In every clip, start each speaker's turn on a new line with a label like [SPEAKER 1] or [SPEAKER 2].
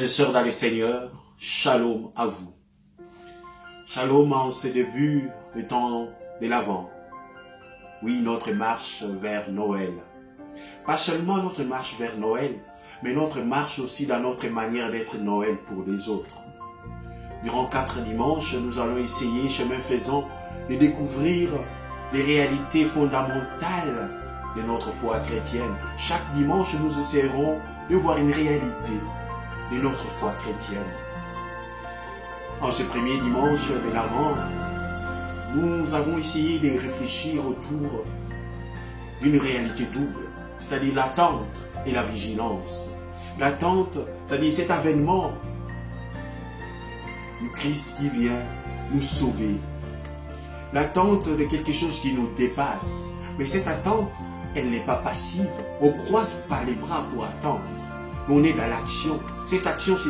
[SPEAKER 1] et sœurs dans le Seigneur, shalom à vous. Shalom en ce début du temps de l'Avent. Oui, notre marche vers Noël. Pas seulement notre marche vers Noël, mais notre marche aussi dans notre manière d'être Noël pour les autres. Durant 4 dimanches, nous allons essayer, chemin faisant, de découvrir les réalités fondamentales de notre foi chrétienne. Chaque dimanche, nous essaierons de voir une réalité de notre foi chrétienne. En ce premier dimanche de l'Avent, nous avons essayé de réfléchir autour d'une réalité double, c'est-à-dire l'attente et la vigilance. L'attente, c'est-à-dire cet avènement du Christ qui vient nous sauver. L'attente de quelque chose qui nous dépasse. Mais cette attente, elle n'est pas passive. On ne croise pas les bras pour attendre. Mais on est dans l'action. Cette action se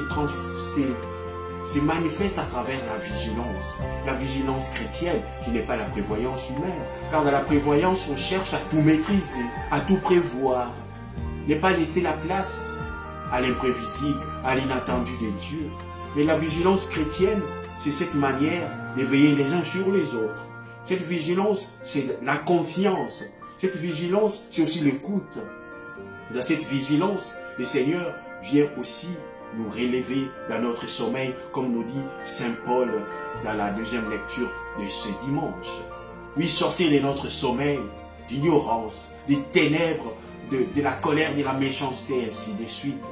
[SPEAKER 1] manifeste à travers la vigilance. La vigilance chrétienne, qui n'est pas la prévoyance humaine. Car dans la prévoyance, on cherche à tout maîtriser, à tout prévoir. Ne pas laisser la place à l'imprévisible, à l'inattendu de Dieu. Mais la vigilance chrétienne, c'est cette manière de veiller les uns sur les autres. Cette vigilance, c'est la confiance. Cette vigilance, c'est aussi l'écoute. Dans cette vigilance, le Seigneur vient aussi nous relever dans notre sommeil, comme nous dit Saint Paul dans la deuxième lecture de ce dimanche. Oui, sortir de notre sommeil, d'ignorance, des ténèbres, de la colère, de la méchanceté, ainsi de suite.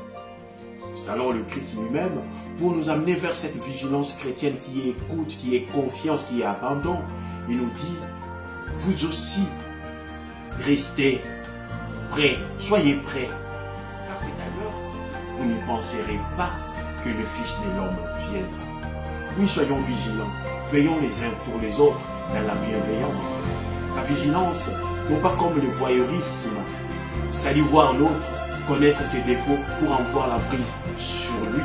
[SPEAKER 1] C'est alors le Christ lui-même pour nous amener vers cette vigilance chrétienne qui est écoute, qui est confiance, qui est abandon. Il nous dit, vous aussi, restez prêts, soyez prêts. Car c'est alors que vous ne penserez pas que le Fils de l'homme viendra. Oui, soyons vigilants, veillons les uns pour les autres dans la bienveillance. La vigilance, non pas comme le voyeurisme, c'est-à-dire voir l'autre, connaître ses défauts pour en voir la prise sur lui.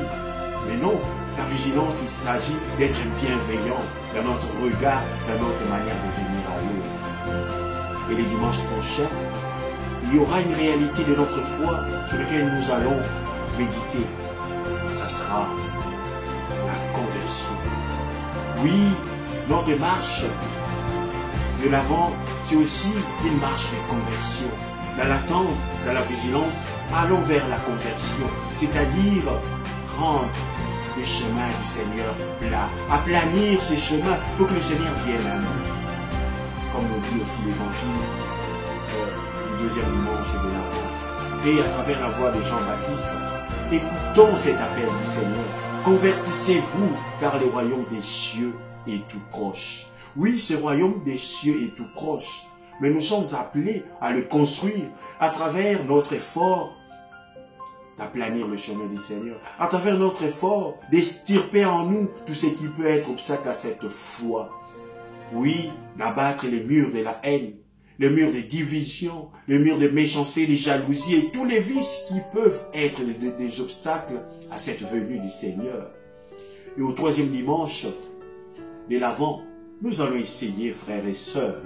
[SPEAKER 1] Mais non, la vigilance, il s'agit d'être bienveillant dans notre regard, dans notre manière de venir à l'autre. Et les dimanches prochains, il y aura une réalité de notre foi sur laquelle nous allons méditer. Ça sera la conversion. Oui, notre marche de l'Avent, c'est aussi une marche de conversion. Dans l'attente, dans la vigilance, allons vers la conversion, c'est-à-dire rendre les chemins du Seigneur plats, aplanir ces chemins pour que le Seigneur vienne à nous. Comme nous dit aussi l'Évangile du deuxième dimanche de l'Avent. Et à travers la voix de Jean-Baptiste, écoutons cet appel du Seigneur. Convertissez-vous, car le royaume des cieux est tout proche. Oui, ce royaume des cieux est tout proche. Mais nous sommes appelés à le construire à travers notre effort d'aplanir le chemin du Seigneur, à travers notre effort d'extirper en nous tout ce qui peut être obstacle à cette foi. Oui, d'abattre les murs de la haine, les murs de division, les murs de méchanceté, de jalousie et tous les vices qui peuvent être des obstacles à cette venue du Seigneur. Et au troisième dimanche de l'Avent, nous allons essayer, frères et sœurs,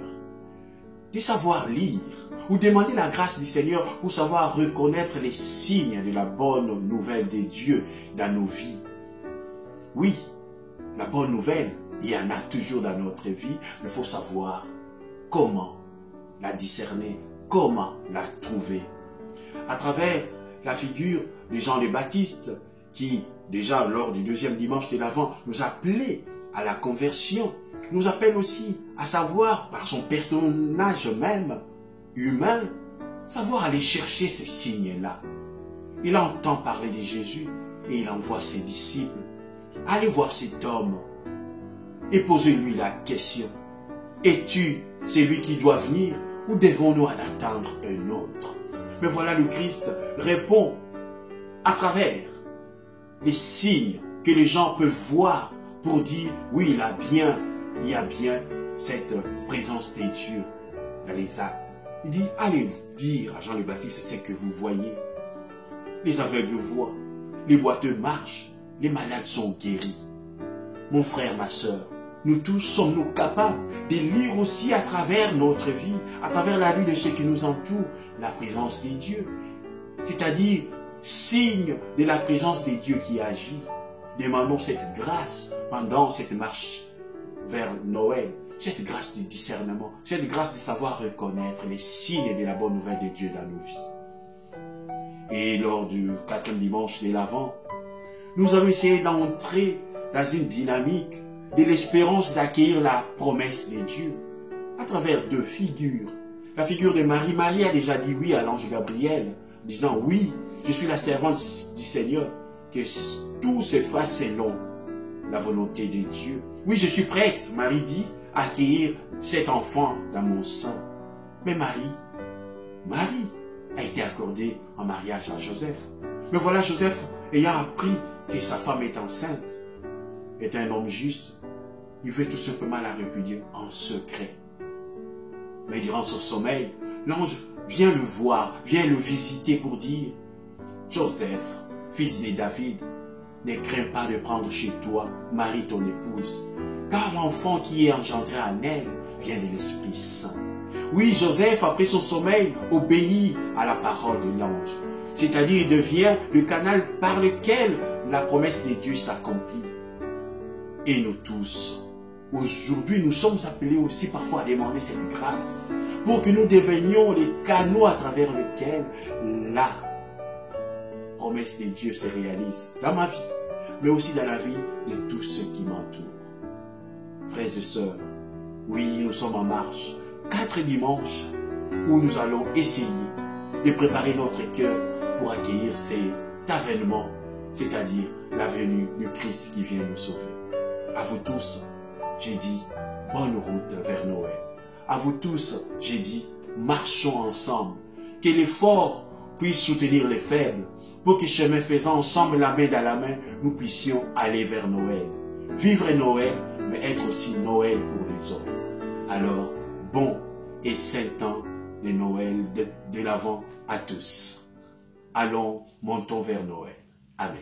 [SPEAKER 1] de savoir lire ou demander la grâce du Seigneur pour savoir reconnaître les signes de la bonne nouvelle de Dieu dans nos vies. Oui, la bonne nouvelle, il y en a toujours dans notre vie, mais il faut savoir comment la discerner, comment la trouver. À travers la figure de Jean le Baptiste, qui déjà lors du deuxième dimanche de l'Avent nous appelait à la conversion, nous appelle aussi à savoir, par son personnage même, humain, savoir aller chercher ces signes-là. Il entend parler de Jésus et il envoie ses disciples. Allez voir cet homme et posez-lui la question. Es-tu celui qui doit venir ou devons-nous en attendre un autre? Mais voilà, le Christ répond à travers les signes que les gens peuvent voir pour dire, oui, il y a bien cette présence des dieux dans les actes. Il dit, allez dire à Jean le Baptiste ce que vous voyez. Les aveugles voient, les boiteux marchent, les malades sont guéris. Mon frère, ma soeur, nous tous sommes-nous capables de lire aussi à travers notre vie, à travers la vie de ceux qui nous entourent, la présence des dieux. C'est-à-dire signe de la présence de Dieu qui agit. Demandons cette grâce pendant cette marche vers Noël, cette grâce du discernement, cette grâce de savoir reconnaître les signes de la bonne nouvelle de Dieu dans nos vies. Et lors du 4e dimanche de l'Avent, nous allons essayer d'entrer dans une dynamique de l'espérance d'accueillir la promesse de Dieu à travers 2 figures. La figure de Marie. Marie a déjà dit oui à l'ange Gabriel, disant oui, je suis la servante du Seigneur, que tout se fasse selon la volonté de Dieu. Oui, je suis prête, Marie dit, à accueillir cet enfant dans mon sein. Mais Marie a été accordée en mariage à Joseph. Mais voilà, Joseph, ayant appris que sa femme est enceinte, est un homme juste, il veut tout simplement la répudier en secret. Mais durant son sommeil, l'ange vient le voir, vient le visiter pour dire « Joseph, fils de David, ne crains pas de prendre chez toi Marie ton épouse, car l'enfant qui est engendré en elle vient de l'Esprit Saint. » Oui, Joseph, après son sommeil, obéit à la parole de l'ange. C'est-à-dire, il devient le canal par lequel la promesse de Dieu s'accomplit. Et nous tous, aujourd'hui, nous sommes appelés aussi parfois à demander cette grâce pour que nous devenions les canaux à travers lesquels la promesse de Dieu se réalise dans ma vie, mais aussi dans la vie de tous ceux qui m'entourent. Frères et sœurs, oui, nous sommes en marche, 4 dimanches où nous allons essayer de préparer notre cœur pour accueillir cet avènement, c'est-à-dire la venue du Christ qui vient nous sauver. À vous tous, j'ai dit bonne route vers Noël. À vous tous, j'ai dit marchons ensemble. Que les forts puissent soutenir les faibles pour que chemin faisant ensemble, la main dans la main, nous puissions aller vers Noël. Vivre Noël, mais être aussi Noël pour les autres. Alors, bon et saint temps de Noël, de l'Avent à tous. Allons, montons vers Noël. Amen.